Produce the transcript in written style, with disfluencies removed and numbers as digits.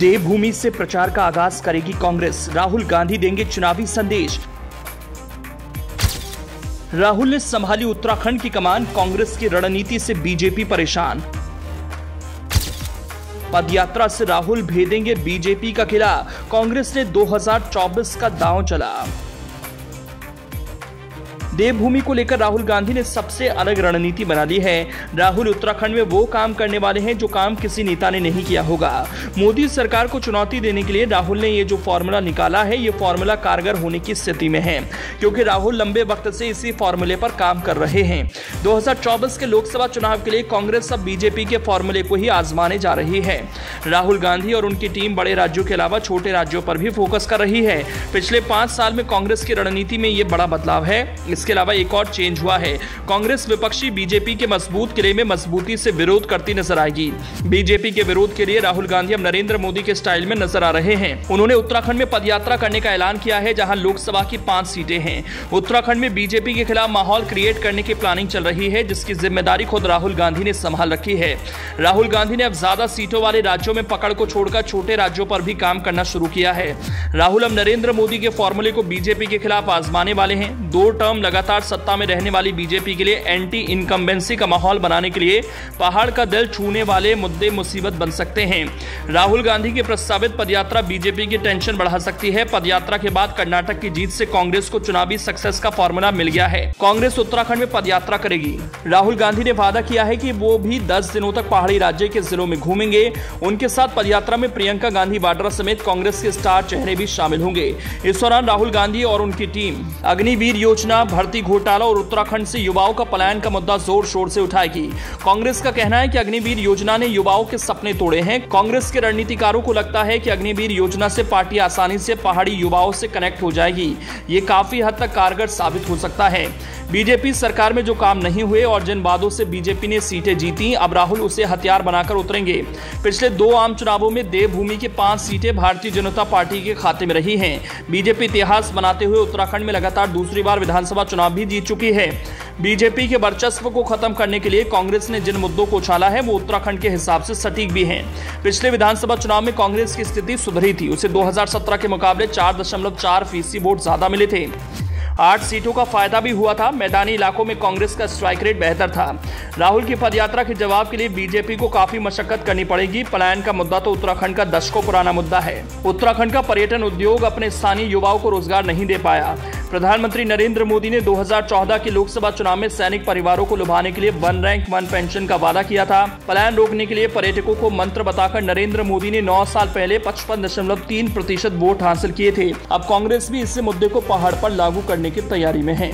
देवभूमि से प्रचार का आगाज करेगी कांग्रेस, राहुल गांधी देंगे चुनावी संदेश। राहुल ने संभाली उत्तराखंड की कमान, कांग्रेस की रणनीति से बीजेपी परेशान। पदयात्रा से राहुल भेदेंगे बीजेपी का किला, कांग्रेस ने 2024 का दांव चला। देवभूमि को लेकर राहुल गांधी ने सबसे अलग रणनीति बना ली है। राहुल उत्तराखंड में वो काम करने वाले हैं जो काम किसी नेता ने नहीं किया होगा। मोदी सरकार को चुनौती देने के लिए राहुल ने ये जो फॉर्मूला निकाला है, ये फॉर्मूला कारगर होने की स्थिति में है, क्योंकि राहुल लंबे वक्त से इसी फॉर्मूले पर काम कर रहे हैं। 2024 के लोकसभा चुनाव के लिए कांग्रेस अब बीजेपी के फॉर्मूले को ही आजमाने जा रही है। राहुल गांधी और उनकी टीम बड़े राज्यों के अलावा छोटे राज्यों पर भी फोकस कर रही है। पिछले 5 साल में कांग्रेस की रणनीति में यह बड़ा बदलाव है। इसके अलावा एक और चेंज हुआ है। कांग्रेस विपक्षी बीजेपी के मजबूत किले में मजबूती से विरोध करती नजर आएगी। बीजेपी के विरोध के लिए राहुल गांधी अब नरेंद्र मोदी के स्टाइल में नजर आ रहे हैं। उन्होंने उत्तराखंड में पदयात्रा करने का ऐलान किया है, जहां लोकसभा की 5 सीटें हैं। उत्तराखंड में बीजेपी के खिलाफ माहौल क्रिएट करने की प्लानिंग चल रही है, जिसकी जिम्मेदारी खुद राहुल गांधी ने संभाल रखी है। राहुल गांधी ने अब ज्यादा सीटों वाले राज्यों में पकड़ को छोड़कर छोटे राज्यों पर भी काम करना शुरू किया है। राहुल अब नरेंद्र मोदी के फॉर्मूले को बीजेपी के खिलाफ आजमाने वाले हैं। 2 टर्म लगातार सत्ता में रहने वाली बीजेपी के लिए एंटी इनकम्बेंसी का माहौल बनाने के लिए पहाड़ का दिल छूने वाले मुद्दे मुसीबत बन सकते हैं। राहुल गांधी की प्रस्तावित पदयात्रा बीजेपी की टेंशन बढ़ा सकती है। पदयात्रा के बाद कर्नाटक की जीत से कांग्रेस को चुनावी सक्सेस का फॉर्मूला मिल गया है। कांग्रेस उत्तराखंड में पदयात्रा करेगी। राहुल गांधी ने वादा किया है कि वो भी 10 दिनों तक पहाड़ी राज्य के जिलों में घूमेंगे। उनके साथ पदयात्रा में प्रियंका गांधी वाड्रा समेत कांग्रेस के स्टार चेहरे भी शामिल होंगे। इस दौरान राहुल गांधी और उनकी टीम अग्निवीर योजना, भर्ती घोटाला और उत्तराखंड से युवाओं का पलायन का मुद्दा जोर शोर से उठाएगी। कांग्रेस का कहना है कि अग्निवीर योजना ने युवाओं के सपने तोड़े हैं। कांग्रेस के रणनीतिकारों को लगता है कि अग्निवीर योजना से पार्टी आसानी से पहाड़ी युवाओं से कनेक्ट हो जाएगी। ये काफी हद तक कारगर साबित हो सकता है। बीजेपी सरकार में जो काम नहीं हुए और जिन वादों से बीजेपी ने सीटें जीती, अब राहुल उसे हथियार बनाकर उतरेंगे। पिछले 2 आम चुनावों में देवभूमि की 5 सीटें भारतीय जनता पार्टी के खाते में रही हैं। बीजेपी इतिहास बनाते हुए उत्तराखंड में लगातार दूसरी बार विधानसभा चुनाव भी जीत चुकी है। बीजेपी के वर्चस्व को खत्म करने के लिए कांग्रेस ने जिन मुद्दों को उछाला है, वो उत्तराखंड के हिसाब से सटीक भी हैं। पिछले विधानसभा चुनाव में कांग्रेस की स्थिति सुधरी थी। उसे 2017 के मुकाबले 4.4% वोट ज्यादा मिले थे। 8 सीटों का फायदा भी हुआ था। मैदानी इलाकों में कांग्रेस का स्ट्राइक रेट बेहतर था। राहुल की पदयात्रा के जवाब के लिए बीजेपी को काफी मशक्कत करनी पड़ेगी। पलायन का मुद्दा तो उत्तराखंड का दशकों पुराना मुद्दा है। उत्तराखंड का पर्यटन उद्योग अपने स्थानीय युवाओं को रोजगार नहीं दे पाया। प्रधानमंत्री नरेंद्र मोदी ने 2014 के लोकसभा चुनाव में सैनिक परिवारों को लुभाने के लिए 1 रैंक 1 पेंशन का वादा किया था। पलायन रोकने के लिए पर्यटकों को मंत्र बताकर नरेंद्र मोदी ने 9 साल पहले 55.3% वोट हासिल किए थे। अब कांग्रेस भी इस मुद्दे को पहाड़ पर लागू करने की तैयारी में है।